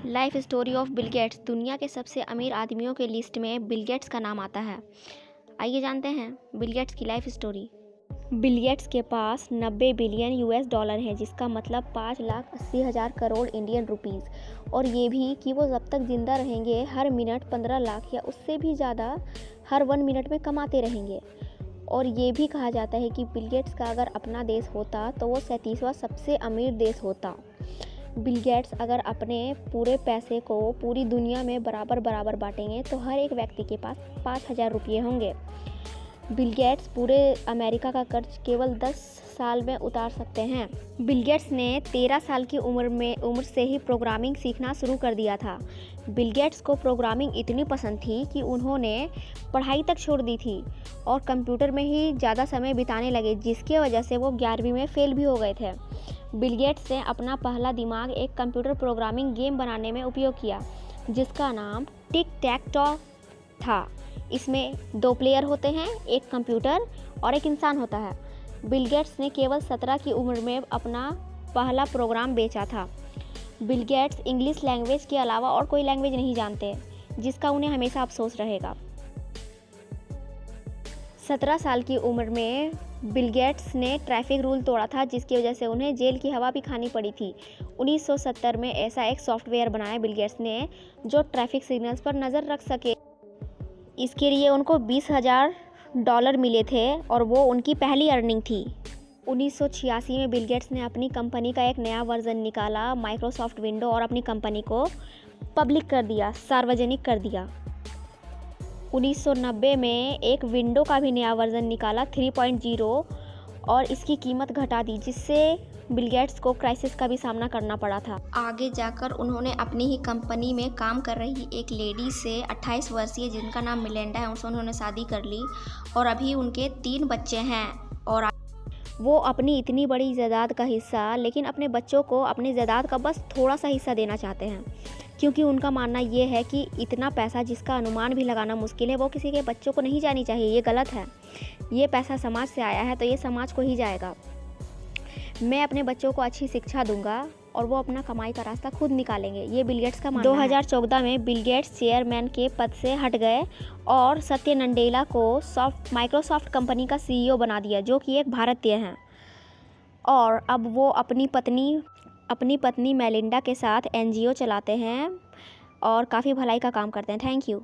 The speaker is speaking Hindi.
Life story of Bill Gates. दुनिया के सबसे अमीर आदमियों के लिस्ट में बिल गेट्स का नाम आता है। आइए जानते हैं बिल गेट्स की लाइफ स्टोरी। बिल गेट्स के पास 90 बिलियन यूएस डॉलर है, जिसका मतलब 5,80,000 करोड़ इंडियन रुपीज़। और ये भी कि वो जब तक ज़िंदा रहेंगे हर मिनट 15 लाख या उससे भी ज़्यादा हर 1 मिनट में कमाते रहेंगे। और ये भी कहा जाता है कि बिल गेट्स का अगर अपना देश होता तो वो 37वां सबसे अमीर देश होता। बिल गेट्स अगर अपने पूरे पैसे को पूरी दुनिया में बराबर बराबर बांटेंगे तो हर एक व्यक्ति के पास 5,000 रुपये होंगे। बिल गेट्स पूरे अमेरिका का कर्ज केवल 10 साल में उतार सकते हैं। बिल गेट्स ने 13 साल की उम्र से ही प्रोग्रामिंग सीखना शुरू कर दिया था। बिल गेट्स को प्रोग्रामिंग इतनी पसंद थी कि उन्होंने पढ़ाई तक छोड़ दी थी और कंप्यूटर में ही ज़्यादा समय बिताने लगे, जिसकी वजह से वो 11वीं में फेल भी हो गए थे। बिल गेट्स ने अपना पहला दिमाग एक कंप्यूटर प्रोग्रामिंग गेम बनाने में उपयोग किया, जिसका नाम टिक टैक टो था। इसमें 2 प्लेयर होते हैं, एक कंप्यूटर और एक इंसान होता है। बिल गेट्स ने केवल 17 की उम्र में अपना पहला प्रोग्राम बेचा था। बिल गेट्स इंग्लिश लैंग्वेज के अलावा और कोई लैंग्वेज नहीं जानते, जिसका उन्हें हमेशा अफसोस रहेगा। 17 साल की उम्र में बिल गेट्स ने ट्रैफिक रूल तोड़ा था, जिसकी वजह से उन्हें जेल की हवा भी खानी पड़ी थी। 1970 में ऐसा एक सॉफ्टवेयर बनाया बिल गेट्स ने जो ट्रैफिक सिग्नल्स पर नज़र रख सके। इसके लिए उनको $20,000 मिले थे और वो उनकी पहली अर्निंग थी। 1986 में बिल गेट्स ने अपनी कंपनी का एक नया वर्जन निकाला, माइक्रोसॉफ्ट विंडो, और अपनी कंपनी को पब्लिक कर दिया, सार्वजनिक कर दिया। 1990 में एक विंडो का भी नया वर्जन निकाला, 3.0, और इसकी कीमत घटा दी, जिससे बिल गेट्स को क्राइसिस का भी सामना करना पड़ा था। आगे जाकर उन्होंने अपनी ही कंपनी में काम कर रही एक लेडी से 28 वर्षीय, जिनका नाम मिलिंडा है, उससे उन्होंने शादी कर ली और अभी उनके 3 बच्चे हैं। और वो अपनी इतनी बड़ी जायदाद का हिस्सा, लेकिन अपने बच्चों को अपनी जायदाद का बस थोड़ा सा हिस्सा देना चाहते हैं, क्योंकि उनका मानना ये है कि इतना पैसा जिसका अनुमान भी लगाना मुश्किल है, वो किसी के बच्चों को नहीं जानी चाहिए। ये गलत है। ये पैसा समाज से आया है तो ये समाज को ही जाएगा। मैं अपने बच्चों को अच्छी शिक्षा दूंगा और वो अपना कमाई का रास्ता खुद निकालेंगे, ये बिल गेट्स का मानना है। 2014 में बिल गेट्स चेयरमैन के पद से हट गए और सत्य नडेला को माइक्रोसॉफ्ट कंपनी का CEO बना दिया, जो कि एक भारतीय हैं। और अब वो अपनी पत्नी मेलिंडा के साथ NGO चलाते हैं और काफ़ी भलाई का काम करते हैं। Thank you.